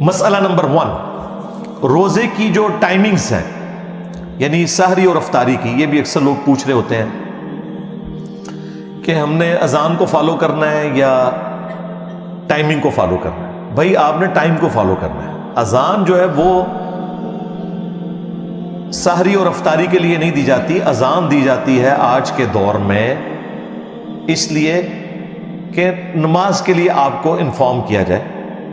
مسئلہ نمبر 1، روزے کی جو ٹائمنگز ہیں، یعنی سحری اور افطاری کی، یہ بھی اکثر لوگ پوچھ رہے ہوتے ہیں کہ ہم نے اذان کو فالو کرنا ہے یا ٹائمنگ کو فالو کرنا ہے۔ بھائی آپ نے ٹائم کو فالو کرنا ہے۔ اذان جو ہے وہ سحری اور افطاری کے لیے نہیں دی جاتی، اذان دی جاتی ہے آج کے دور میں اس لیے کہ نماز کے لیے آپ کو انفارم کیا جائے۔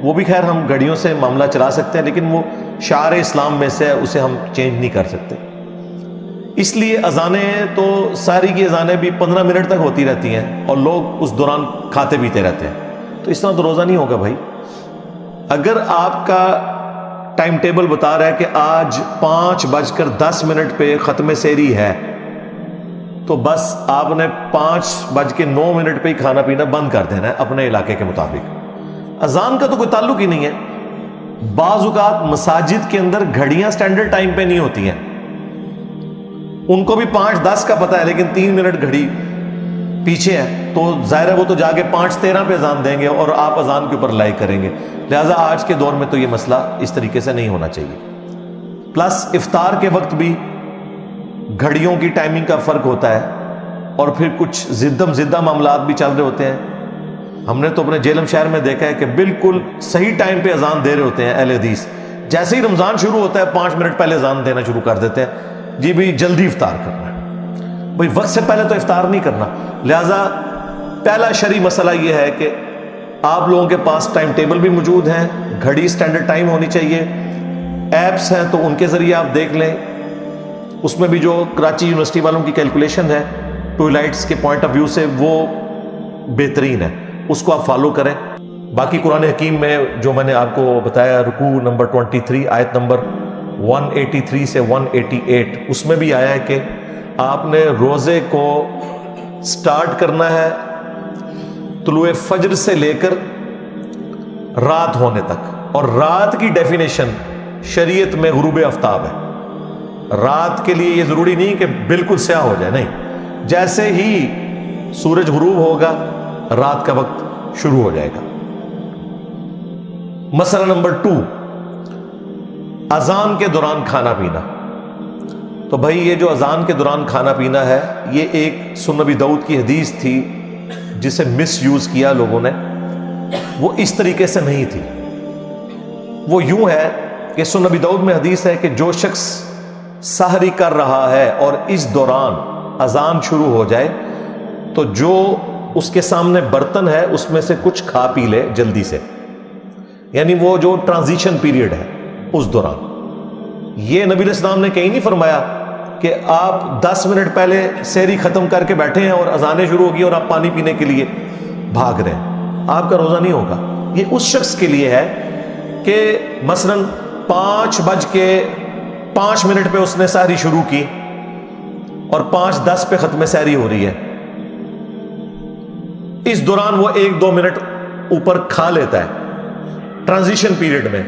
وہ بھی خیر ہم گھڑیوں سے معاملہ چلا سکتے ہیں، لیکن وہ شعار اسلام میں سے اسے ہم چینج نہیں کر سکتے۔ اس لیے اذانیں تو ساری کی اذانیں بھی 15 منٹ تک ہوتی رہتی ہیں اور لوگ اس دوران کھاتے پیتے رہتے ہیں، تو اس طرح تو روزہ نہیں ہوگا بھائی۔ اگر آپ کا ٹائم ٹیبل بتا رہا ہے کہ آج 5:10 پہ ختم سحری ہے، تو بس آپ نے 5:09 پہ ہی کھانا پینا بند کر دینا ہے اپنے علاقے کے مطابق۔ اذان کا تو کوئی تعلق ہی نہیں ہے۔ بعض اوقات مساجد کے اندر گھڑیاں سٹینڈرڈ ٹائم پہ نہیں ہوتی ہیں، ان کو بھی 5:10 کا پتہ ہے لیکن 3 منٹ گھڑی پیچھے ہے، تو ظاہر ہے وہ تو جا کے 5:13 پہ اذان دیں گے اور آپ اذان کے اوپر لائک کریں گے۔ لہٰذا آج کے دور میں تو یہ مسئلہ اس طریقے سے نہیں ہونا چاہیے۔ پلس افطار کے وقت بھی گھڑیوں کی ٹائمنگ کا فرق ہوتا ہے، اور پھر کچھ زدہ معاملات بھی چل رہے ہوتے ہیں۔ ہم نے تو اپنے جیلم شہر میں دیکھا ہے کہ بالکل صحیح ٹائم پہ اذان دے رہے ہوتے ہیں اہل حدیث، جیسے ہی رمضان شروع ہوتا ہے 5 منٹ پہلے اذان دینا شروع کر دیتے ہیں، جی بھی جلدی افطار کرنا ہے۔ بھائی وقت سے پہلے تو افطار نہیں کرنا۔ لہٰذا پہلا شرعی مسئلہ یہ ہے کہ آپ لوگوں کے پاس ٹائم ٹیبل بھی موجود ہیں، گھڑی سٹینڈرڈ ٹائم ہونی چاہیے، ایپس ہیں تو ان کے ذریعے آپ دیکھ لیں، اس میں بھی جو کراچی یونیورسٹی والوں کی کیلکولیشن ہے ٹوائلائٹس کے پوائنٹ آف ویو سے وہ بہترین ہے، اس کو آپ فالو کریں۔ باقی قرآن حکیم میں جو میں نے آپ کو بتایا، رکوع نمبر 23 آیت نمبر 183 سے 188، اس میں بھی آیا ہے کہ آپ نے روزے کو سٹارٹ کرنا ہے طلوع فجر سے لے کر رات ہونے تک، اور رات کی ڈیفینیشن شریعت میں غروب آفتاب ہے۔ رات کے لیے یہ ضروری نہیں کہ بالکل سیاہ ہو جائے، نہیں، جیسے ہی سورج غروب ہوگا رات کا وقت شروع ہو جائے گا۔ مسئلہ نمبر 2، اذان کے دوران کھانا پینا۔ تو بھائی یہ جو اذان کے دوران کھانا پینا ہے، یہ ایک سنن ابی داؤد کی حدیث تھی جسے مس یوز کیا لوگوں نے، وہ اس طریقے سے نہیں تھی۔ وہ یوں ہے کہ سنن ابی داؤد میں حدیث ہے کہ جو شخص سحری کر رہا ہے اور اس دوران اذان شروع ہو جائے تو جو اس کے سامنے برتن ہے اس میں سے کچھ کھا پی لے جلدی سے، یعنی وہ جو ٹرانزیشن پیریڈ ہے اس دوران۔ یہ نبی علیہ السلام نے کہیں نہیں فرمایا کہ آپ 10 منٹ پہلے سحری ختم کر کے بیٹھے ہیں اور اذانیں شروع ہوگی اور آپ پانی پینے کے لیے بھاگ رہے ہیں، آپ کا روزہ نہیں ہوگا۔ یہ اس شخص کے لیے ہے کہ مثلاً 5:05 پہ اس نے سحری شروع کی اور 5:10 پہ ختم سحری ہو رہی ہے، اس دوران وہ 1-2 منٹ اوپر کھا لیتا ہے ٹرانزیشن پیریڈ میں،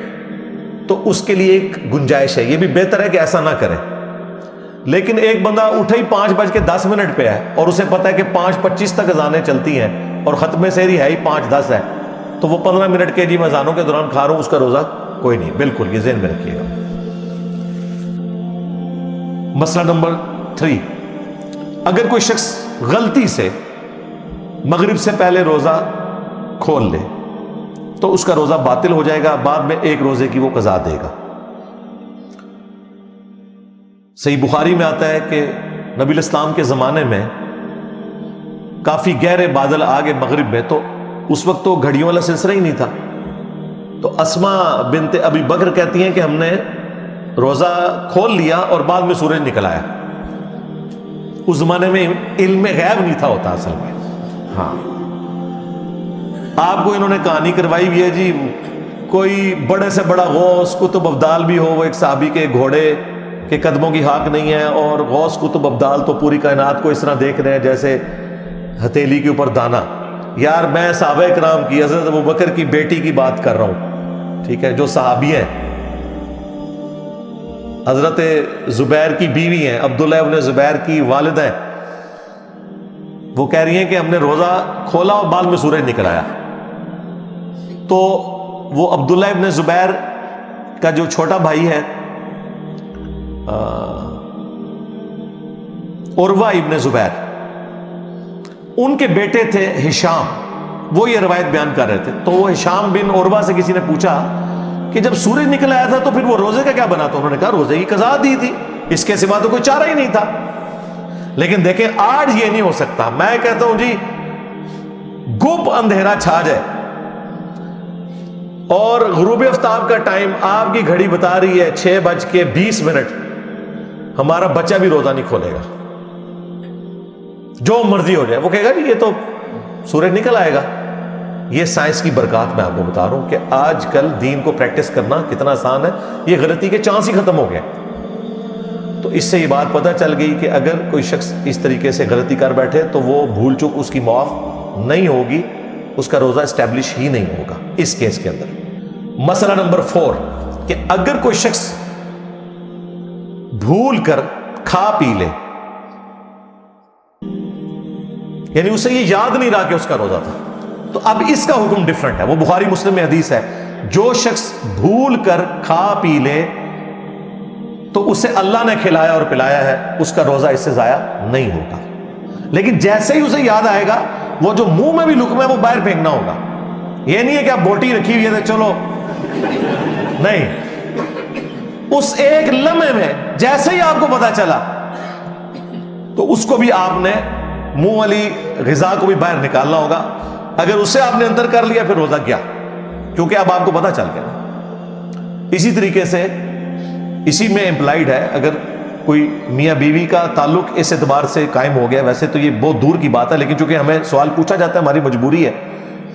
تو اس کے لیے ایک گنجائش ہے۔ یہ بھی بہتر ہے کہ ایسا نہ کرے۔ لیکن ایک بندہ اٹھا ہی 5:10 پہ ہے اور اسے پتا ہے کہ 5:25 تک اذانیں چلتی ہیں اور ختم سحری ہے ہی 5:10 ہے، تو وہ 15 منٹ کے جی میں اذانوں کے دوران کھا رہا ہوں، اس کا روزہ کوئی نہیں۔ بالکل یہ ذہن میں رکھیے گا۔ مسئلہ نمبر 3، اگر کوئی شخص غلطی سے مغرب سے پہلے روزہ کھول لے تو اس کا روزہ باطل ہو جائے گا، بعد میں ایک روزے کی وہ قضا دے گا۔ صحیح بخاری میں آتا ہے کہ نبی الاسلام کے زمانے میں کافی گہرے بادل آگے مغرب میں، تو اس وقت تو گھڑیوں والا سلسلہ ہی نہیں تھا، تو اسما بنت ابی بکر کہتی ہیں کہ ہم نے روزہ کھول لیا اور بعد میں سورج نکل آیا۔ اس زمانے میں علم غیب نہیں تھا ہوتا اصل میں۔ ہاں آپ کو انہوں نے کہانی کروائی بھی ہے جی، کوئی بڑے سے بڑا غوث قطب ابدال بھی ہو، وہ ایک صحابی کے گھوڑے کے قدموں کی ہاک نہیں ہے، اور غوث قطب ابدال تو پوری کائنات کو اس طرح دیکھ رہے ہیں جیسے ہتھیلی کے اوپر دانا۔ یار میں صحابہ کرام کی، حضرت ابوبکر کی بیٹی کی بات کر رہا ہوں، ٹھیک ہے، جو صحابی ہیں، حضرت زبیر کی بیوی ہیں، عبداللہ ابن زبیر کی والدہ ہیں، وہ کہہ رہی ہیں کہ ہم نے روزہ کھولا اور بعد میں سورج نکل آیا۔ تو وہ عبداللہ ابن زبیر کا جو چھوٹا بھائی ہے عروہ ابن زبیر، ان کے بیٹے تھے ہشام، وہ یہ روایت بیان کر رہے تھے. تو وہ ہشام بن عروہ سے کسی نے پوچھا کہ جب سورج نکل آیا تھا تو پھر وہ روزے کا کیا بنا؟ تو انہوں نے کہا روزے کی قضا دی تھی، اس کے سوا تو کوئی چارہ ہی نہیں تھا. لیکن دیکھیں آج یہ نہیں ہو سکتا. میں کہتا ہوں جی گپ اندھیرا چھا جائے اور غروب آفتاب کا ٹائم آپ کی گھڑی بتا رہی ہے 6:20، ہمارا بچہ بھی روزہ نہیں کھولے گا، جو مرضی ہو جائے. وہ کہے گا جی یہ تو سورج نکل آئے گا. یہ سائنس کی برکات میں آپ کو بتا رہا ہوں کہ آج کل دین کو پریکٹس کرنا کتنا آسان ہے. یہ غلطی کے چانس ہی ختم ہو گئے. تو اس سے یہ بات پتہ چل گئی کہ اگر کوئی شخص اس طریقے سے غلطی کر بیٹھے تو وہ بھول چوک اس کی معاف نہیں ہوگی، اس کا روزہ اسٹیبلش ہی نہیں ہوگا اس کیس کے اندر. مسئلہ نمبر 4 کہ اگر کوئی شخص بھول کر کھا پی لے، یعنی اسے یہ یاد نہیں رہا کہ اس کا روزہ تھا، تو اب اس کا حکم ڈیفرنٹ ہے. وہ بخاری مسلم میں حدیث ہے، جو شخص بھول کر کھا پی لے تو اسے اللہ نے کھلایا اور پلایا ہے، اس کا روزہ اس سے ضائع نہیں ہوگا. لیکن جیسے ہی اسے یاد آئے گا وہ جو منہ میں بھی لقمہ ہے وہ باہر پھینکنا ہوگا. یہ نہیں ہے کہ آپ بوٹی رکھی ہوئی ہے چلو نہیں، اس ایک لمحے میں جیسے ہی آپ کو پتا چلا تو اس کو بھی آپ نے منہ والی غذا کو بھی باہر نکالنا ہوگا. اگر اسے آپ نے اندر کر لیا پھر روزہ کیا، کیونکہ اب آپ کو پتا چل گیا. اسی طریقے سے اسی میں امپلائڈ ہے اگر کوئی میاں بیوی کا تعلق اس اعتبار سے قائم ہو گیا. ویسے تو یہ بہت دور کی بات ہے، لیکن چونکہ ہمیں سوال پوچھا جاتا ہے ہماری مجبوری ہے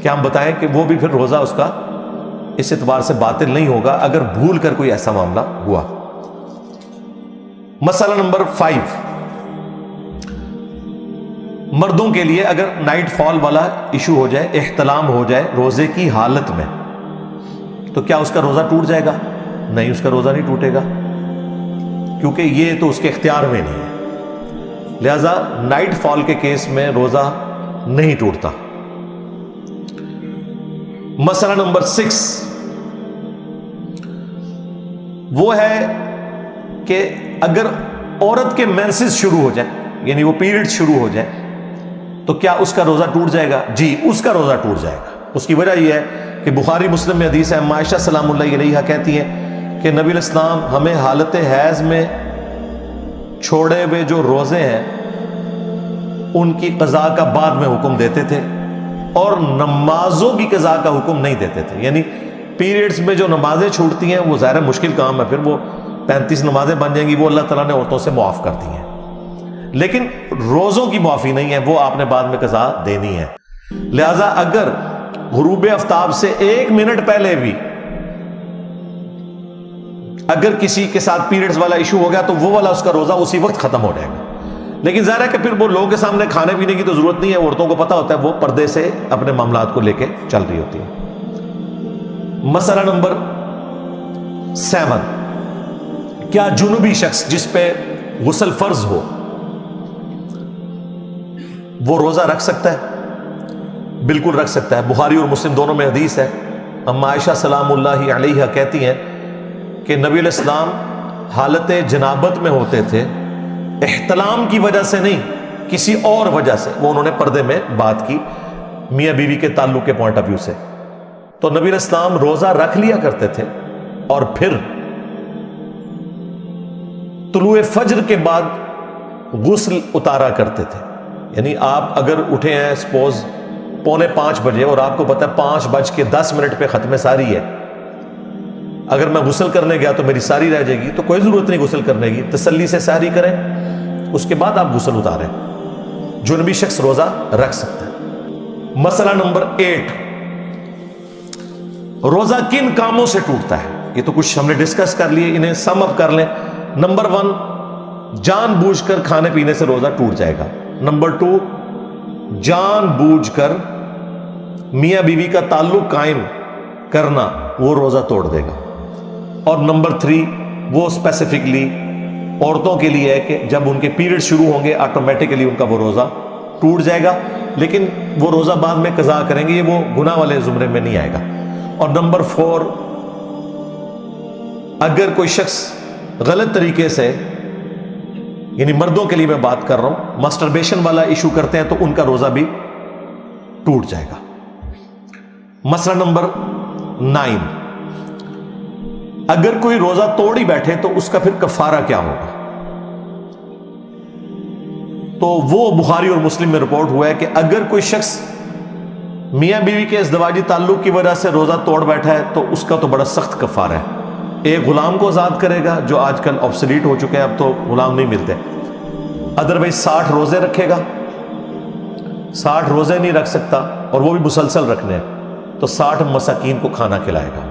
کہ ہم بتائیں کہ وہ بھی پھر روزہ اس کا اس اعتبار سے باطل نہیں ہوگا اگر بھول کر کوئی ایسا معاملہ ہوا. مسئلہ نمبر 5 مردوں کے لیے اگر نائٹ فال والا ایشو ہو جائے، احتلام ہو جائے روزے کی حالت میں، تو کیا اس کا روزہ ٹوٹ جائے گا؟ نہیں، اس کا روزہ نہیں ٹوٹے گا، کیونکہ یہ تو اس کے اختیار میں نہیں ہے. لہذا نائٹ فال کے کیس میں روزہ نہیں ٹوٹتا. مسئلہ نمبر 6 وہ ہے کہ اگر عورت کے مینسز شروع ہو جائے، یعنی وہ پیریڈ شروع ہو جائے، تو کیا اس کا روزہ ٹوٹ جائے گا؟ جی، اس کا روزہ ٹوٹ جائے گا. اس کی وجہ یہ ہے کہ بخاری مسلم میں حدیث ہے، عائشہ سلام اللہ علیہا کہتی ہیں کہ نبی علیہ السلام ہمیں حالت حیض میں چھوڑے ہوئے جو روزے ہیں ان کی قضا کا بعد میں حکم دیتے تھے اور نمازوں کی قضا کا حکم نہیں دیتے تھے. یعنی پیریڈز میں جو نمازیں چھوٹتی ہیں وہ ظاہر مشکل کام ہے، پھر وہ 35 نمازیں بن جائیں گی، وہ اللہ تعالیٰ نے عورتوں سے معاف کر دی ہیں. لیکن روزوں کی معافی نہیں ہے، وہ آپ نے بعد میں قضا دینی ہے. لہذا اگر غروب آفتاب سے 1 منٹ پہلے بھی اگر کسی کے ساتھ پیریڈز والا ایشو ہو گیا تو وہ والا اس کا روزہ اسی وقت ختم ہو جائے گا. لیکن ظاہر ہے کہ پھر وہ لوگوں کے سامنے کھانے پینے کی تو ضرورت نہیں ہے، عورتوں کو پتہ ہوتا ہے وہ پردے سے اپنے معاملات کو لے کے چل رہی ہوتی ہے. مسئلہ نمبر 7 کیا جنوبی شخص جس پہ غسل فرض ہو وہ روزہ رکھ سکتا ہے؟ بالکل رکھ سکتا ہے. بخاری اور مسلم دونوں میں حدیث ہے، عائشہ سلام اللہ علیہا کہتی ہیں کہ نبی علیہ السلام حالت جنابت میں ہوتے تھے، احتلام کی وجہ سے نہیں، کسی اور وجہ سے. وہ انہوں نے پردے میں بات کی میاں بیوی کے تعلق کے پوائنٹ آف ویو سے. تو نبی علیہ السلام روزہ رکھ لیا کرتے تھے اور پھر طلوع فجر کے بعد غسل اتارا کرتے تھے. یعنی آپ اگر اٹھے ہیں سپوز 4:45 بجے اور آپ کو پتہ ہے 5:10 پہ ختم ساری ہے، اگر میں غسل کرنے گیا تو میری ساری رہ جائے گی، تو کوئی ضرورت نہیں غسل کرنے کی، تسلی سے ساری کریں، اس کے بعد آپ غسل اتاریں. جنوبی شخص روزہ رکھ سکتا ہے. مسئلہ نمبر 8 روزہ کن کاموں سے ٹوٹتا ہے؟ یہ تو کچھ ہم نے ڈسکس کر لیے، انہیں سم اپ کر لیں. نمبر 1 جان بوجھ کر کھانے پینے سے روزہ ٹوٹ جائے گا. نمبر 2 جان بوجھ کر میاں بیوی کا تعلق قائم کرنا، وہ روزہ توڑ دے گا. اور نمبر 3 وہ اسپیسیفکلی عورتوں کے لیے ہے کہ جب ان کے پیریڈ شروع ہوں گے آٹومیٹکلی ان کا وہ روزہ ٹوٹ جائے گا، لیکن وہ روزہ بعد میں قضا کریں گے، یہ وہ گناہ والے زمرے میں نہیں آئے گا. اور نمبر 4 اگر کوئی شخص غلط طریقے سے، یعنی مردوں کے لیے میں بات کر رہا ہوں، مسٹربیشن والا ایشو کرتے ہیں تو ان کا روزہ بھی ٹوٹ جائے گا۔ مسئلہ نمبر 9، اگر کوئی روزہ توڑ ہی بیٹھے تو اس کا پھر کفارہ کیا ہوگا؟ تو وہ بخاری اور مسلم میں رپورٹ ہوا ہے کہ اگر کوئی شخص میاں بیوی کے ازدواجی تعلق کی وجہ سے روزہ توڑ بیٹھا ہے تو اس کا تو بڑا سخت کفارہ ہے۔ ایک غلام کو آزاد کرے گا، جو آج کل آبسلیٹ ہو چکے ہیں، اب تو غلام نہیں ملتے۔ ادروائز 60 روزے رکھے گا، 60 روزے نہیں رکھ سکتا اور وہ بھی مسلسل رکھنے ہیں تو 60 مساکین کو کھانا کھلائے گا۔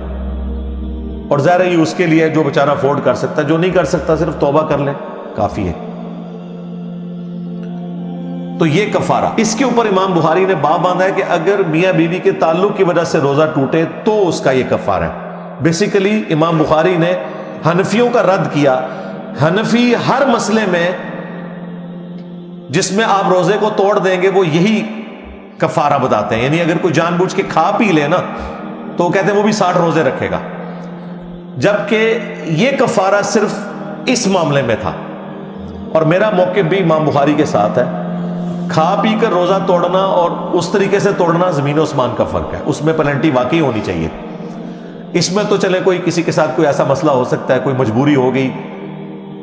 اور ظاہر ہے یہ اس کے لیے جو بیچارہ افورڈ کر سکتا ہے، جو نہیں کر سکتا صرف توبہ کر لے کافی ہے۔ تو یہ کفارہ، اس کے اوپر امام بخاری نے باب باندھا ہے کہ اگر میاں بیوی کے تعلق کی وجہ سے روزہ ٹوٹے تو اس کا یہ کفارہ ہے۔ بیسیکلی امام بخاری نے حنفیوں کا رد کیا۔ حنفی ہر مسئلے میں جس میں آپ روزے کو توڑ دیں گے وہ یہی کفارہ بتاتے ہیں، یعنی اگر کوئی جان بوجھ کے کھا پی لے نا تو وہ کہتے ہیں وہ بھی 60 روزے رکھے گا، جبکہ یہ کفارہ صرف اس معاملے میں تھا۔ اور میرا موقف بھی امام بخاری کے ساتھ ہے، کھا پی کر روزہ توڑنا اور اس طریقے سے توڑنا زمین و آسمان کا فرق ہے، اس میں پینلٹی واقعی ہونی چاہیے۔ اس میں تو چلے کوئی کسی کے ساتھ کوئی ایسا مسئلہ ہو سکتا ہے، کوئی مجبوری ہو گئی،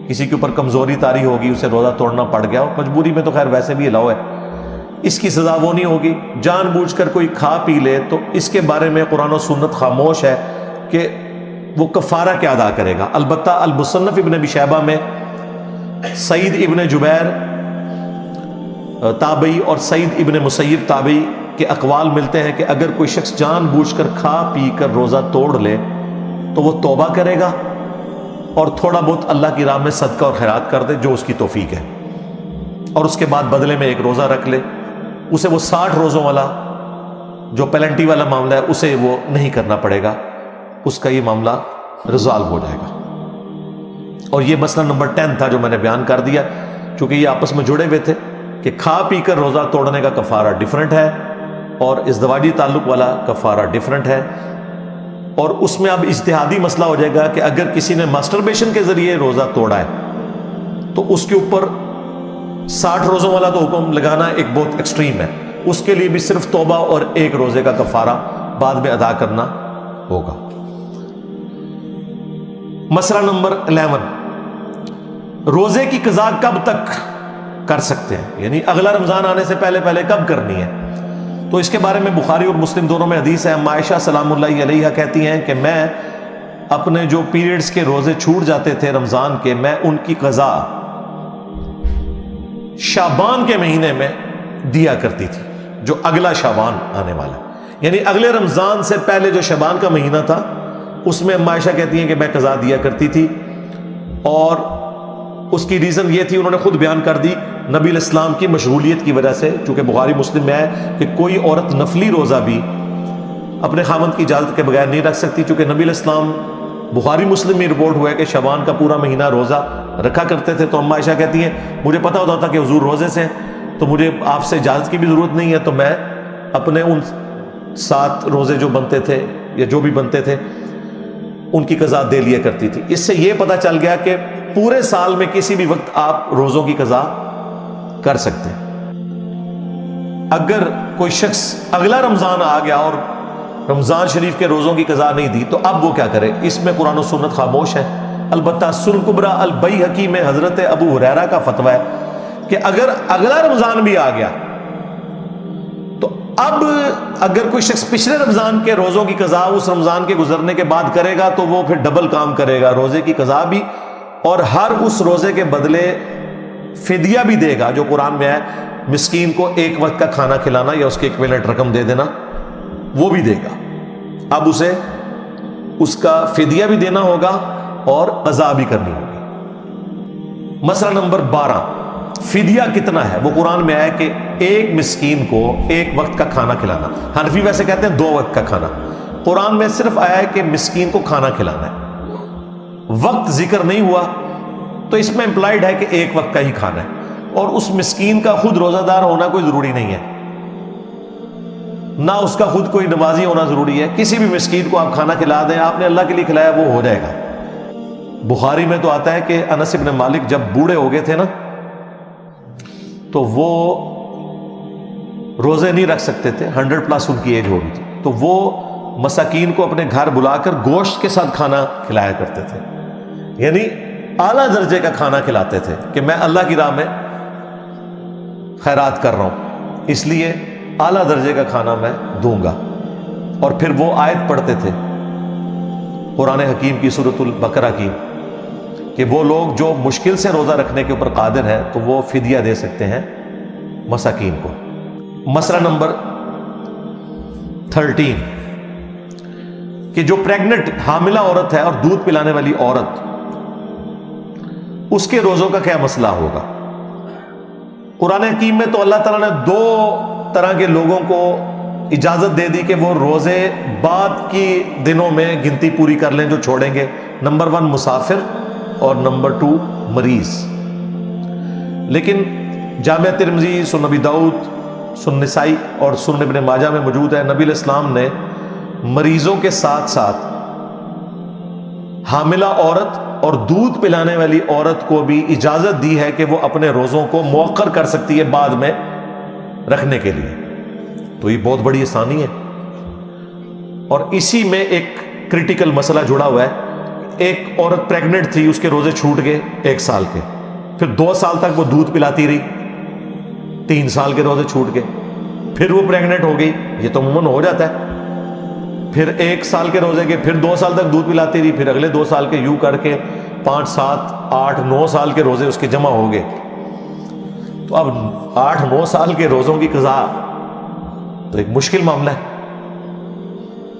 کسی کے اوپر کمزوری طاری ہوگی، اسے روزہ توڑنا پڑ گیا، اور مجبوری میں تو خیر ویسے بھی الاؤ ہے، اس کی سزا وہ نہیں ہوگی۔ جان بوجھ کر کوئی کھا پی لے تو اس کے بارے میں قرآن و سنت خاموش ہے کہ وہ کفارہ کیا ادا کرے گا۔ البتہ المصنف ابن ابی شیبہ میں سعید ابن جبیر تابعی اور سعید ابن مسیب تابعی کے اقوال ملتے ہیں کہ اگر کوئی شخص جان بوجھ کر کھا پی کر روزہ توڑ لے تو وہ توبہ کرے گا اور تھوڑا بہت اللہ کی راہ میں صدقہ اور خیرات کر دے جو اس کی توفیق ہے، اور اس کے بعد بدلے میں ایک روزہ رکھ لے، اسے وہ 60 روزوں والا جو پینلٹی والا معاملہ ہے اسے وہ نہیں کرنا پڑے گا، اس کا یہ معاملہ ریزالو ہو جائے گا۔ اور یہ مسئلہ نمبر 10 تھا جو میں نے بیان کر دیا، چونکہ یہ آپس میں جڑے ہوئے تھے کہ کھا پی کر روزہ توڑنے کا کفارہ ڈیفرنٹ ہے اور ازدواجی تعلق والا کفارہ ڈیفرنٹ ہے۔ اور اس میں اب اجتہادی مسئلہ ہو جائے گا کہ اگر کسی نے ماسٹربیشن کے ذریعے روزہ توڑا ہے تو اس کے اوپر 60 روزوں والا تو حکم لگانا ایک بہت ایکسٹریم ہے، اس کے لیے بھی صرف توبہ اور ایک روزے کا کفارہ بعد میں ادا کرنا ہوگا۔ مسئلہ نمبر 11، روزے کی قضا کب تک کر سکتے ہیں، یعنی اگلا رمضان آنے سے پہلے پہلے کب کرنی ہے؟ تو اس کے بارے میں بخاری اور مسلم دونوں میں حدیث ہے۔ اما عائشہ سلام اللہ علیہا کہتی ہیں کہ میں اپنے جو پیریڈز کے روزے چھوٹ جاتے تھے رمضان کے، میں ان کی قضا شعبان کے مہینے میں دیا کرتی تھی، جو اگلا شعبان آنے والا، یعنی اگلے رمضان سے پہلے جو شعبان کا مہینہ تھا اس میں اما عائشہ کہتی ہیں کہ میں قضا دیا کرتی تھی۔ اور اس کی ریزن یہ تھی، انہوں نے خود بیان کر دی، نبی علیہ السلام کی مشغولیت کی وجہ سے، چونکہ بخاری مسلم میں ہے کہ کوئی عورت نفلی روزہ بھی اپنے خامند کی اجازت کے بغیر نہیں رکھ سکتی، چونکہ نبی علیہ السلام بخاری مسلم میں رپورٹ ہوا ہے کہ شعبان کا پورا مہینہ روزہ رکھا کرتے تھے۔ تو اما عائشہ کہتی ہیں مجھے پتا ہوتا تھا کہ حضور روزے سے ہیں، تو مجھے آپ سے اجازت کی بھی ضرورت نہیں ہے، تو میں اپنے ان 7 روزے جو بنتے تھے یا جو بھی بنتے تھے ان کی قضا دے لیا کرتی تھی۔ اس سے یہ پتہ چل گیا کہ پورے سال میں کسی بھی وقت آپ روزوں کی قضا کر سکتے ہیں۔ اگر کوئی شخص اگلا رمضان آ گیا اور رمضان شریف کے روزوں کی قضا نہیں دی تو اب وہ کیا کرے؟ اس میں قرآن و سنت خاموش ہے۔ البتہ سنن کبریٰ البیہقی میں حضرت ابو ہریرہ کا فتویٰ ہے کہ اگر اگلا رمضان بھی آ گیا تو اب اگر کوئی شخص پچھلے رمضان کے روزوں کی قضا اس رمضان کے گزرنے کے بعد کرے گا تو وہ پھر ڈبل کام کرے گا، روزے کی قضا بھی اور ہر اس روزے کے بدلے فدیہ بھی دے گا، جو قرآن میں ہے مسکین کو ایک وقت کا کھانا کھلانا یا اس کے ایکویلنٹ رقم دے دینا، وہ بھی دے گا۔ اب اسے اس کا فدیہ بھی دینا ہوگا اور قضا بھی کرنی ہوگی۔ مسئلہ نمبر 12، فدیہ کتنا ہے؟ وہ قرآن میں آیا کہ ایک مسکین کو ایک وقت کا کھانا کھلانا۔ حنفی ویسے کہتے ہیں 2 وقت کا کھانا، قرآن میں صرف آیا ہے کہ مسکین کو کھانا کھلانا ہے، وقت ذکر نہیں ہوا، تو اس میں امپلائڈ ہے کہ ایک وقت کا ہی کھانا ہے، اور اس مسکین کا خود روزہ دار ہونا کوئی ضروری نہیں ہے، نہ اس کا خود کوئی نمازی ہونا ضروری ہے، کسی بھی مسکین کو آپ کھانا کھلا دیں، آپ نے اللہ کے لیے کھلایا وہ ہو جائے گا۔ بخاری میں تو آتا ہے کہ انس ابن مالک جب بوڑھے ہو گئے تھے نا تو وہ روزے نہیں رکھ سکتے تھے، 100+ ان کی ایج ہو گئی تھی، تو وہ مساکین کو اپنے گھر بلا کر گوشت کے ساتھ کھانا کھلایا کرتے تھے، یعنی اعلیٰ درجے کا کھانا کھلاتے تھے کہ میں اللہ کی راہ میں خیرات کر رہا ہوں، اس لیے اعلیٰ درجے کا کھانا میں دوں گا۔ اور پھر وہ آیت پڑھتے تھے قرآن حکیم کی سورۃ البقرہ کی کہ وہ لوگ جو مشکل سے روزہ رکھنے کے اوپر قادر ہیں تو وہ فدیہ دے سکتے ہیں مساکین کو۔ مسئلہ نمبر 13 کہ جو پریگننٹ حاملہ عورت ہے اور دودھ پلانے والی عورت، اس کے روزوں کا کیا مسئلہ ہوگا؟ قرآن حکیم میں تو اللہ تعالیٰ نے 2 طرح کے لوگوں کو اجازت دے دی کہ وہ روزے بعد کی دنوں میں گنتی پوری کر لیں جو چھوڑیں گے۔ نمبر 1 مسافر اور نمبر 2 مریض۔ لیکن جامع ترمذی، سنن ابی داؤد، سنن نسائی اور سنن ابن ماجہ میں موجود ہے، نبی علیہ السلام نے مریضوں کے ساتھ ساتھ حاملہ عورت اور دودھ پلانے والی عورت کو بھی اجازت دی ہے کہ وہ اپنے روزوں کو مؤخر کر سکتی ہے بعد میں رکھنے کے لیے۔ تو یہ بہت بڑی آسانی ہے، اور اسی میں ایک کریٹیکل مسئلہ جڑا ہوا ہے۔ ایک عورت پریگننٹ تھی، اس کے روزے چھوٹ گئے 1 سال کے، پھر 2 سال تک وہ دودھ پلاتی رہی، 3 سال کے روزے چھوٹ گئے، پھر وہ پریگننٹ ہو گئی، یہ تو عموماً ہو جاتا ہے، پھر 1 سال کے روزے کے، پھر 2 سال تک دودھ پلاتی رہی، پھر اگلے 2 سال کے، یوں کر کے 5 7 8 9 سال کے روزے اس کے جمع ہو گئے۔ تو اب 8 9 سال کے روزوں کی قضا تو ایک مشکل معاملہ ہے،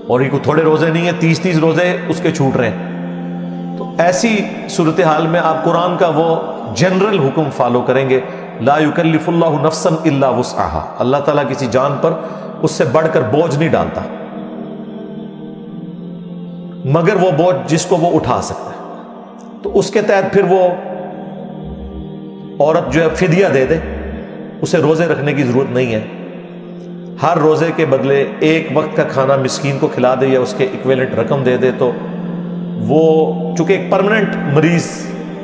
اور یہ کوئی تھوڑے روزے نہیں ہیں، 30 روزے اس کے چھوٹ رہے ہیں۔ تو ایسی صورتحال میں آپ قرآن کا وہ جنرل حکم فالو کریں گے، لا یکلف اللہ نفسا الا وسعها، اللہ تعالیٰ کسی جان پر اس سے بڑھ کر بوجھ نہیں ڈالتا مگر وہ بوجھ جس کو وہ اٹھا سکتا ہے۔ تو اس کے تحت پھر وہ عورت جو ہے فدیہ دے دے، اسے روزے رکھنے کی ضرورت نہیں ہے، ہر روزے کے بدلے 1 وقت کا کھانا مسکین کو کھلا دے یا اس کے ایکویلنٹ رقم دے دے، تو وہ چونکہ ایک پرماننٹ مریض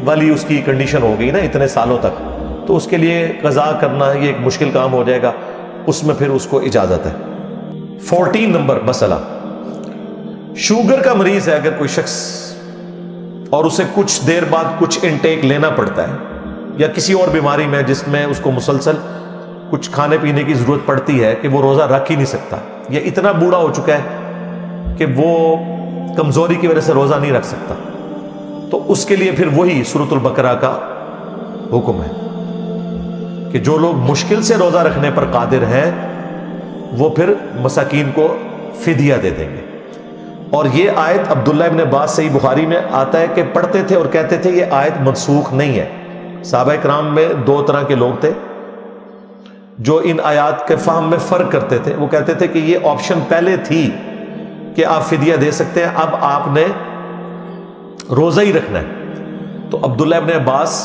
والی اس کی کنڈیشن ہو گئی نا اتنے سالوں تک، تو اس کے لیے قضا کرنا یہ ایک مشکل کام ہو جائے گا، اس میں پھر اس کو اجازت ہے۔ 14 نمبر مسئلہ، شوگر کا مریض ہے اگر کوئی شخص اور اسے کچھ دیر بعد کچھ انٹیک لینا پڑتا ہے، یا کسی اور بیماری میں جس میں اس کو مسلسل کچھ کھانے پینے کی ضرورت پڑتی ہے کہ وہ روزہ رکھ ہی نہیں سکتا، یا اتنا بوڑھا ہو چکا ہے کہ وہ کمزوری کی وجہ سے روزہ نہیں رکھ سکتا، تو اس کے لیے پھر وہی سورۃ البقرہ کا حکم ہے کہ جو لوگ مشکل سے روزہ رکھنے پر قادر ہیں وہ پھر مساکین کو فدیہ دے دیں گے۔ اور یہ آیت عبداللہ ابن عباس صحیح بخاری میں آتا ہے کہ پڑھتے تھے اور کہتے تھے یہ آیت منسوخ نہیں ہے۔ صحابہ کرام میں 2 طرح کے لوگ تھے جو ان آیات کے فہم میں فرق کرتے تھے، وہ کہتے تھے کہ یہ آپشن پہلے تھی کہ آپ فدیہ دے سکتے ہیں، اب آپ نے روزہ ہی رکھنا ہے۔ تو عبداللہ ابن عباس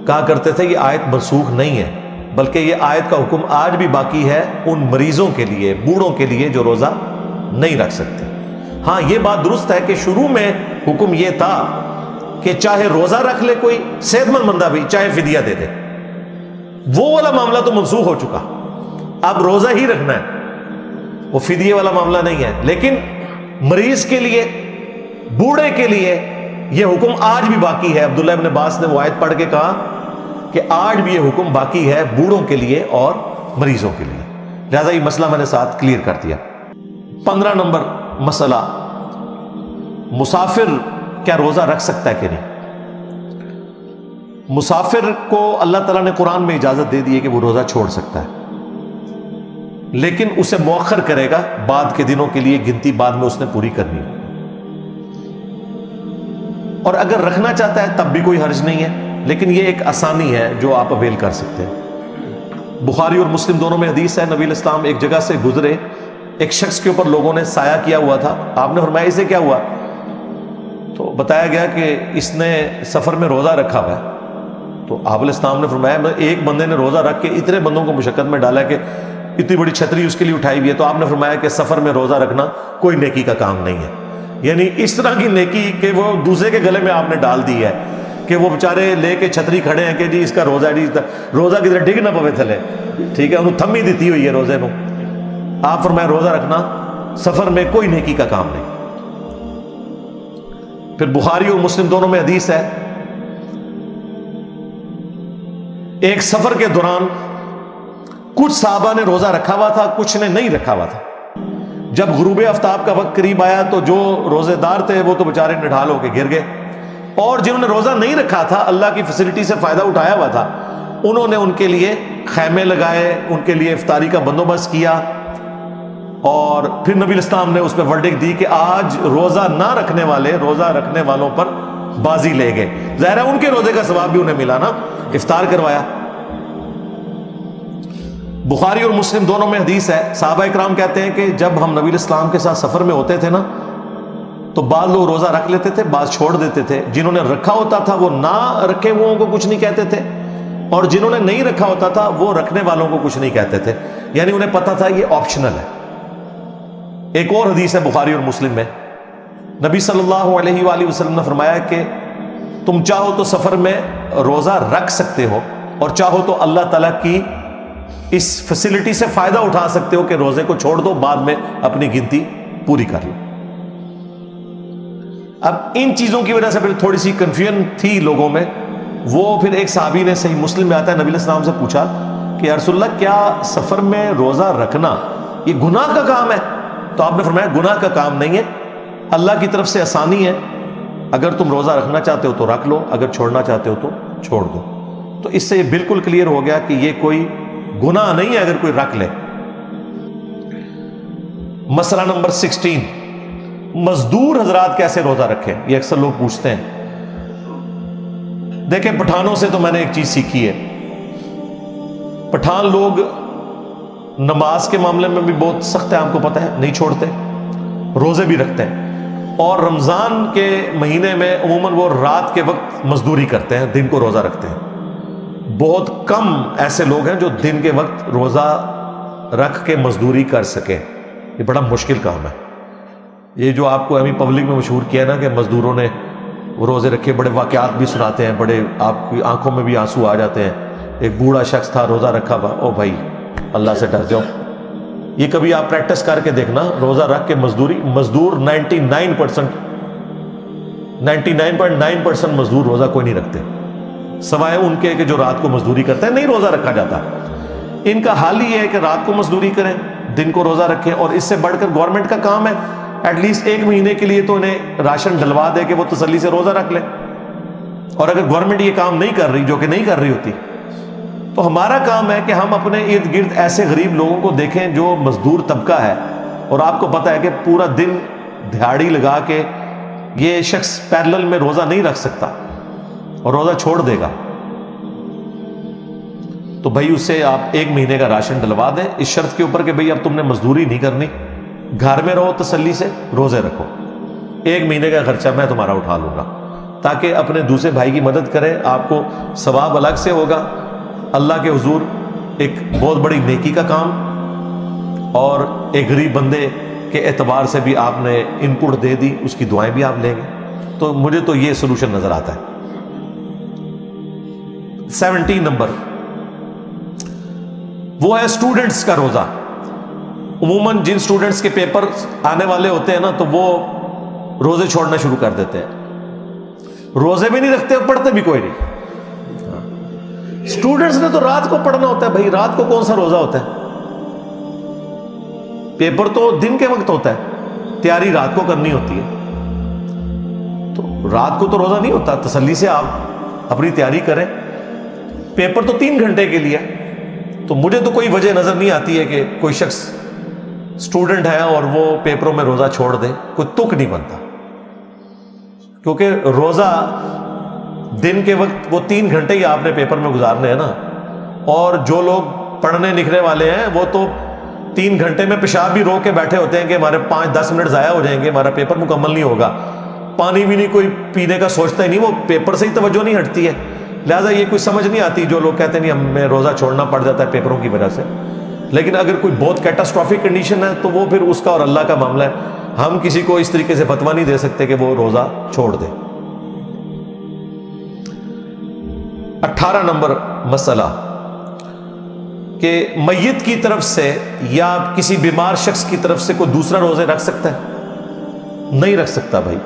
کہا کرتے تھے یہ آیت منسوخ نہیں ہے، بلکہ یہ آیت کا حکم آج بھی باقی ہے ان مریضوں کے لیے، بوڑھوں کے لیے جو روزہ نہیں رکھ سکتے۔ ہاں یہ بات درست ہے کہ شروع میں حکم یہ تھا کہ چاہے روزہ رکھ لے کوئی صحت مند بندہ بھی، چاہے فدیہ دے دے، وہ والا معاملہ تو منسوخ ہو چکا، اب روزہ ہی رکھنا ہے، وہ فدیے والا معاملہ نہیں ہے۔ لیکن مریض کے لیے، بوڑھے کے لیے یہ حکم آج بھی باقی ہے۔ عبداللہ ابن عباس نے وہ آیت پڑھ کے کہا کہ آج بھی یہ حکم باقی ہے بوڑھوں کے لیے اور مریضوں کے لیے، لہذا یہ مسئلہ میں نے ساتھ کلیئر کر دیا۔ 15 نمبر مسئلہ، مسافر کیا روزہ رکھ سکتا ہے کہ نہیں؟ مسافر کو اللہ تعالیٰ نے قرآن میں اجازت دے دی ہے کہ وہ روزہ چھوڑ سکتا ہے، لیکن اسے مؤخر کرے گا، بعد کے دنوں کے لیے گنتی بعد میں اس نے پوری کرنی ہے، اور اگر رکھنا چاہتا ہے تب بھی کوئی حرج نہیں ہے، لیکن یہ ایک آسانی ہے جو آپ اویل کر سکتے ہیں۔ بخاری اور مسلم دونوں میں حدیث ہے، نبی علیہ السلام ایک جگہ سے گزرے، ایک شخص کے اوپر لوگوں نے سایہ کیا ہوا تھا، آپ نے فرمایا اسے کیا ہوا؟ تو بتایا گیا کہ اس نے سفر میں روزہ رکھا ہوا ہے۔ تو آپ علیہ السلام نے فرمایا ایک بندے نے روزہ رکھ کے اتنے بندوں کو مشقت میں ڈالا کہ اتنی بڑی چھتری اس کے لیے اٹھائی ہوئی ہے، تو آپ نے فرمایا کہ سفر میں روزہ رکھنا کوئی نیکی کا کام نہیں ہے، یعنی اس طرح کی نیکی کہ وہ دوسرے کے گلے میں آپ نے ڈال دی ہے کہ وہ بیچارے لے کے چھتری کھڑے ہیں کہ جی اس کا روزہ ہے، جی روزہ کدھر ڈگ نہ پوے تھلے، ٹھیک ہے، انہوں تھمی دیتی ہوئی ہے روزے نو. آپ فرمائیں روزہ رکھنا سفر میں کوئی نیکی کا کام نہیں. پھر بخاری اور مسلم دونوں میں حدیث ہے، ایک سفر کے دوران کچھ صحابہ نے روزہ رکھا ہوا تھا، کچھ نے نہیں رکھا ہوا تھا. جب غروب آفتاب کا وقت قریب آیا تو جو روزے دار تھے وہ تو بیچارے نڈھال ہو کے گر گئے، اور جنہوں نے روزہ نہیں رکھا تھا، اللہ کی فیسلٹی سے فائدہ اٹھایا ہوا تھا، انہوں نے ان کے لیے خیمے لگائے، ان کے لیے افطاری کا بندوبست کیا. اور پھر نبی الاسلام نے اس پہ ورڈکٹ دی کہ آج روزہ نہ رکھنے والے روزہ رکھنے والوں پر بازی لے گئے. ظاہر ہے ان کے روزے کا ثواب بھی انہیں ملا نا، افطار کروایا. بخاری اور مسلم دونوں میں حدیث ہے، صحابہ اکرام کہتے ہیں کہ جب ہم نبی الاسلام کے ساتھ سفر میں ہوتے تھے نا تو بعض لوگ روزہ رکھ لیتے تھے، بعض چھوڑ دیتے تھے. جنہوں نے رکھا ہوتا تھا وہ نہ رکھے ہوئوں کو کچھ نہیں کہتے تھے، اور جنہوں نے نہیں رکھا ہوتا تھا وہ رکھنے والوں کو کچھ نہیں کہتے تھے، یعنی انہیں پتا تھا یہ آپشنل ہے. ایک اور حدیث ہے بخاری اور مسلم میں، نبی صلی اللہ علیہ وآلہ وسلم نے فرمایا کہ تم چاہو تو سفر میں روزہ رکھ سکتے ہو، اور چاہو تو اللہ تعالیٰ کی اس فیسلٹی سے فائدہ اٹھا سکتے ہو کہ روزے کو چھوڑ دو، بعد میں اپنی گنتی پوری کر لو. اب ان چیزوں کی وجہ سے پھر تھوڑی سی کنفیوژن تھی لوگوں میں. وہ پھر ایک صحابی نے، صحیح مسلم میں آتا ہے، نبی علیہ السلام سے پوچھا کہ یا رسول اللہ کیا سفر میں روزہ رکھنا یہ گناہ کا کام ہے؟ تو آپ نے فرمایا گناہ کا کام نہیں ہے، اللہ کی طرف سے آسانی ہے. اگر تم روزہ رکھنا چاہتے ہو تو رکھ لو، اگر چھوڑنا چاہتے ہو تو چھوڑ دو. تو اس سے یہ بالکل کلیئر ہو گیا کہ یہ کوئی گناہ نہیں ہے اگر کوئی رکھ لے. مسئلہ نمبر 16، مزدور حضرات کیسے روزہ رکھیں؟ یہ اکثر لوگ پوچھتے ہیں. دیکھیں پٹھانوں سے تو میں نے ایک چیز سیکھی ہے، پٹھان لوگ نماز کے معاملے میں بھی بہت سخت ہے، آپ کو پتہ ہے، نہیں چھوڑتے، روزے بھی رکھتے ہیں، اور رمضان کے مہینے میں عموماً وہ رات کے وقت مزدوری کرتے ہیں، دن کو روزہ رکھتے ہیں. بہت کم ایسے لوگ ہیں جو دن کے وقت روزہ رکھ کے مزدوری کر سکیں. یہ بڑا مشکل کام ہے. یہ جو آپ کو ابھی پبلک میں مشہور کیا نا کہ مزدوروں نے وہ روزے رکھے، بڑے واقعات بھی سناتے ہیں، بڑے آپ کی آنکھوں میں بھی آنسو آ جاتے ہیں. ایک بوڑھا شخص تھا روزہ رکھا ہوا، او بھائی اللہ سے ڈر جاؤ. یہ کبھی آپ پریکٹس کر کے دیکھنا، روزہ رکھ کے مزدوری. مزدور 99.9% مزدور روزہ کوئی نہیں رکھتے، سوائے ان کے کہ جو رات کو مزدوری کرتے ہیں، نہیں روزہ رکھا جاتا. ان کا حال یہ ہے کہ رات کو مزدوری کریں، دن کو روزہ رکھیں. اور اس سے بڑھ کر گورنمنٹ کا کام ہے ایٹ لیسٹ ایک مہینے کے لیے تو انہیں راشن ڈلوا دے کہ وہ تسلی سے روزہ رکھ لیں. اور اگر گورنمنٹ یہ کام نہیں کر رہی، جو کہ نہیں کر رہی ہوتی، تو ہمارا کام ہے کہ ہم اپنے ارد گرد ایسے غریب لوگوں کو دیکھیں جو مزدور طبقہ ہے، اور آپ کو پتہ ہے کہ پورا دن دہاڑی لگا کے یہ شخص پیرلل میں روزہ نہیں رکھ سکتا اور روزہ چھوڑ دے گا. تو بھائی اس سے آپ ایک مہینے کا راشن ڈلوا دیں، اس شرط کے اوپر کہ بھائی اب تم نے مزدوری نہیں کرنی، گھر میں رہو، تسلی سے روزے رکھو، ایک مہینے کا خرچہ میں تمہارا اٹھا لوں گا، تاکہ اپنے دوسرے بھائی کی مدد کریں. آپ کو ثواب الگ سے ہوگا، اللہ کے حضور ایک بہت بڑی نیکی کا کام، اور ایک غریب بندے کے اعتبار سے بھی آپ نے ان پٹ دے دی، اس کی دعائیں بھی آپ لیں گے. تو مجھے تو یہ سلوشن نظر آتا ہے. 17 نمبر وہ ہے اسٹوڈنٹس کا روزہ. عموماً جن اسٹوڈنٹس کے پیپر آنے والے ہوتے ہیں نا تو وہ روزے چھوڑنا شروع کر دیتے ہیں، روزے بھی نہیں رکھتے، پڑھتے بھی کوئی نہیں. اسٹوڈنٹس نے تو رات کو پڑھنا ہوتا ہے، بھائی رات کو کون سا روزہ ہوتا ہے؟ پیپر تو دن کے وقت ہوتا ہے، تیاری رات کو کرنی ہوتی ہے. تو رات کو تو روزہ نہیں ہوتا، تسلی سے آپ اپنی تیاری کریں. پیپر تو 3 گھنٹے کے لیے. تو مجھے تو کوئی وجہ نظر نہیں آتی ہے کہ کوئی شخص اسٹوڈنٹ ہے اور وہ پیپروں میں روزہ چھوڑ دے، کوئی تک نہیں بنتا. کیونکہ روزہ دن کے وقت وہ 3 گھنٹے ہی آپ نے پیپر میں گزارنے ہیں نا. اور جو لوگ پڑھنے لکھنے والے ہیں وہ تو 3 گھنٹے میں پیشاب بھی روک کے بیٹھے ہوتے ہیں کہ ہمارے 5-10 منٹ ضائع ہو جائیں گے، ہمارا پیپر مکمل نہیں ہوگا. پانی بھی نہیں کوئی پینے کا سوچتا ہی نہیں، وہ پیپر سے ہی توجہ نہیں ہٹتی ہے. لہٰذا یہ کوئی سمجھ نہیں آتی جو لوگ کہتے ہیں نہیں ہمیں روزہ چھوڑنا پڑ جاتا ہے پیپروں کی وجہ سے. لیکن اگر کوئی بہت کیٹاسٹرافک کنڈیشن ہے تو وہ پھر اس کا اور اللہ کا معاملہ ہے. ہم کسی کو اس طریقے سے فتویٰ نہیں دے سکتے کہ وہ روزہ چھوڑ دے۔ 18 نمبر مسئلہ کہ میت کی طرف سے یا کسی بیمار شخص کی طرف سے کوئی دوسرا روزے رکھ سکتا ہے؟ نہیں رکھ سکتا بھائی۔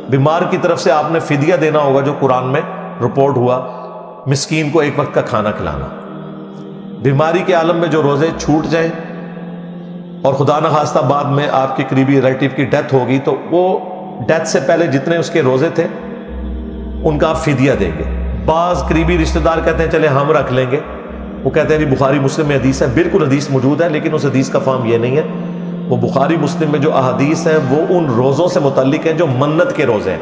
بیمار کی طرف سے آپ نے فدیہ دینا ہوگا، جو قرآن میں رپورٹ ہوا، مسکین کو ایک وقت کا کھانا کھلانا۔ بیماری کے عالم میں جو روزے چھوٹ جائیں اور خدا نخواستہ بعد میں آپ کے قریبی ریلیٹیو کی ڈیتھ ہوگی تو وہ ڈیتھ سے پہلے جتنے اس کے روزے تھے ان کا آپ فدیہ دیں گے۔ بعض قریبی رشتہ دار کہتے ہیں چلے ہم رکھ لیں گے، وہ کہتے ہیں جی بخاری مسلم میں حدیث ہے، بالکل حدیث موجود ہے، لیکن اس حدیث کا فہم یہ نہیں ہے۔ وہ بخاری مسلم میں جو احادیث ہیں وہ ان روزوں سے متعلق ہیں جو منت کے روزے ہیں۔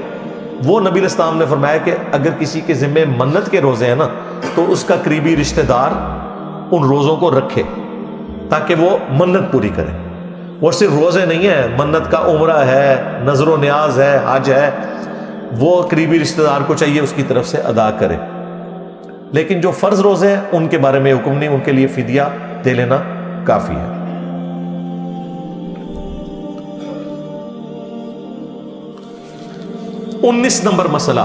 وہ نبی علیہ السلام نے فرمایا کہ اگر کسی کے ذمے منت کے روزے ہیں نا تو اس کا قریبی رشتہ دار ان روزوں کو رکھے تاکہ وہ منت پوری کرے۔ وہ صرف روزے نہیں ہیں، منت کا عمرہ ہے، نظر و نیاز ہے، حج ہے، وہ قریبی رشتہ دار کو چاہیے اس کی طرف سے ادا کرے۔ لیکن جو فرض روزے ہیں ان کے بارے میں حکم نہیں، ان کے لیے فدیہ دے لینا کافی ہے۔ انیس نمبر مسئلہ،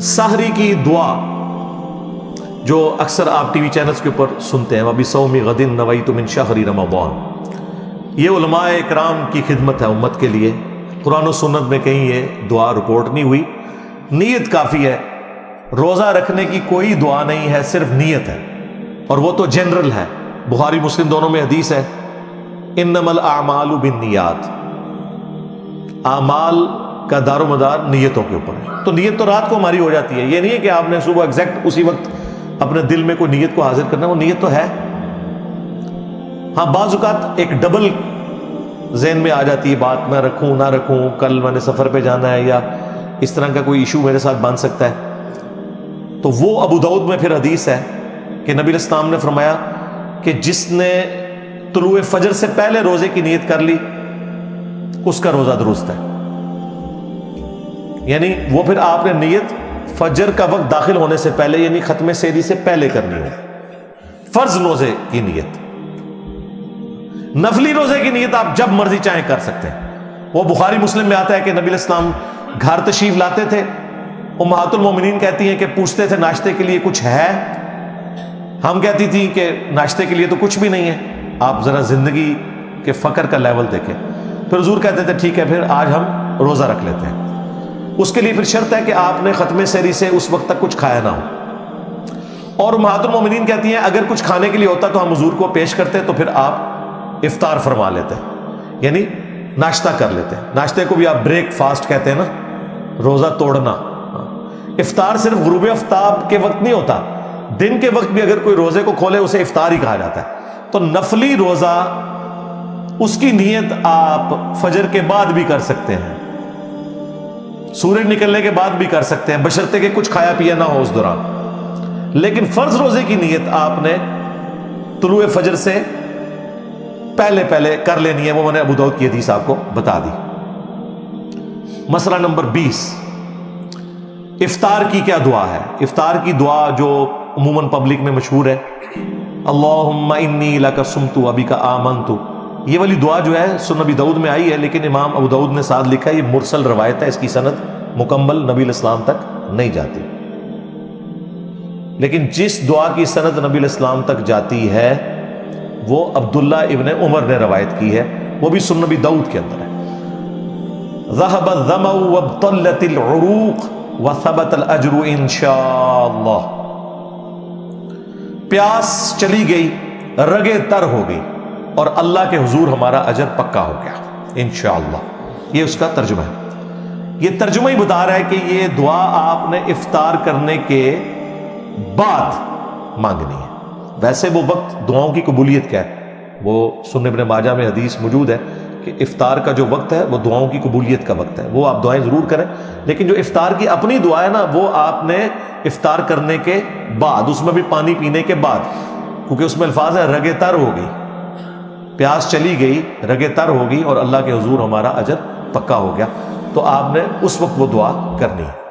سحری کی دعا جو اکثر آپ ٹی وی چینلز کے اوپر سنتے ہیں، وَبِصَوْمِ غَدٍ نَوَيْتُ مِنْ شَهْرِ رَمَضَانَ، یہ علماء اکرام کی خدمت ہے امت کے لیے۔ قرآن و سنت میں کہیں یہ دعا رپورٹ نہیں ہوئی، نیت کافی ہے۔ روزہ رکھنے کی کوئی دعا نہیں ہے، صرف نیت ہے، اور وہ تو جنرل ہے۔ بخاری مسلم دونوں میں حدیث ہے، انما الاعمال بالنیات، اعمال کا دار و مدار نیتوں کے اوپر ہے۔ تو نیت تو رات کو ہماری ہو جاتی ہے، یہ نہیں ہے کہ آپ نے صبح ایگزیکٹ اسی وقت اپنے دل میں کوئی نیت کو حاضر کرنا، وہ نیت تو ہے۔ ہاں بعض اوقات ایک ڈبل ذہن میں آ جاتی ہے بات، میں رکھوں نہ رکھوں، کل میں نے سفر پہ جانا ہے، یا اس طرح کا کوئی ایشو میرے ساتھ بن سکتا ہے، تو وہ ابو داؤد میں پھر حدیث ہے کہ نبی علیہ السلام نے فرمایا کہ جس نے طلوع فجر سے پہلے روزے کی نیت کر لی اس کا روزہ درست ہے۔ یعنی وہ پھر آپ نے نیت فجر کا وقت داخل ہونے سے پہلے، یعنی ختم سحری سے پہلے کرنی ہے۔ فرض روزے کی نیت، نفلی روزے کی نیت آپ جب مرضی چاہیں کر سکتے ہیں۔ وہ بخاری مسلم میں آتا ہے کہ نبی علیہ السلام گھر تشریف لاتے تھے، امہات المومنین کہتی ہیں کہ پوچھتے تھے ناشتے کے لیے کچھ ہے؟ ہم کہتی تھی کہ ناشتے کے لیے تو کچھ بھی نہیں ہے۔ آپ ذرا زندگی کے فقر کا لیول دیکھیں۔ پھر حضور کہتے تھے ٹھیک ہے پھر آج ہم روزہ رکھ لیتے ہیں۔ اس کے لیے پھر شرط ہے کہ آپ نے ختم سحری سے اس وقت تک کچھ کھایا نہ ہو۔ اور امہات المومنین کہتی ہیں اگر کچھ کھانے کے لیے ہوتا تو ہم حضور کو پیش کرتے تو پھر آپ افطار فرما لیتے، یعنی ناشتہ کر لیتے۔ ناشتے کو بھی آپ بریک فاسٹ کہتے ہیں نا، روزہ توڑنا۔ افطار صرف غروب آفتاب کے وقت نہیں ہوتا، دن کے وقت بھی اگر کوئی روزے کو کھولے اسے افطار ہی کہا جاتا ہے۔ تو نفلی روزہ اس کی نیت آپ فجر کے بعد بھی کر سکتے ہیں، سورج نکلنے کے بعد بھی کر سکتے ہیں، بشرطے کہ کچھ کھایا پیا نہ ہو اس دوران۔ لیکن فرض روزے کی نیت آپ نے طلوع فجر سے پہلے کر لینی ہے، وہ میں نے ابو داؤد کی حدیث آپ کو بتا دی۔ مسئلہ نمبر 20، افطار کی کیا دعا ہے؟ افطار کی دعا جو عموماً پبلک میں مشہور ہے، اللہم انی لک صمت وبک آمنت، یہ والی دعا جو ہے سنن نبی داؤد میں آئی ہے، لیکن امام ابو داؤد نے ساتھ لکھا ہے یہ مرسل روایت ہے، اس کی سند مکمل نبی علیہ السلام تک نہیں جاتی۔ لیکن جس دعا کی سند نبی علیہ السلام تک جاتی ہے وہ عبداللہ ابن عمر نے روایت کی ہے، وہ بھی سنن نبی داؤد کے اندر ہے۔ ذهب الظمأ وابطلت العروق وثبت الاجر انشاءاللہ، پیاس چلی گئی، رگیں تر ہو گئی، اور اللہ کے حضور ہمارا اجر پکا ہو گیا انشاءاللہ۔ یہ اس کا ترجمہ ہے۔ یہ ترجمہ ہی بتا رہا ہے کہ یہ دعا آپ نے افطار کرنے کے بعد مانگنی ہے۔ ویسے وہ وقت دعاؤں کی قبولیت کا ہے، وہ سنن ابن ماجہ میں حدیث موجود ہے کہ افطار کا جو وقت ہے وہ دعاؤں کی قبولیت کا وقت ہے، وہ آپ دعائیں ضرور کریں، لیکن جو افطار کی اپنی دعا ہے نا وہ آپ نے افطار کرنے کے بعد، اس میں بھی پانی پینے کے بعد، کیونکہ اس میں الفاظ ہے رگیں تر ہو گئی، پیاس چلی گئی، رگیں تر ہو گئی، اور اللہ کے حضور ہمارا اجر پکا ہو گیا، تو آپ نے اس وقت وہ دعا کرنی ہے۔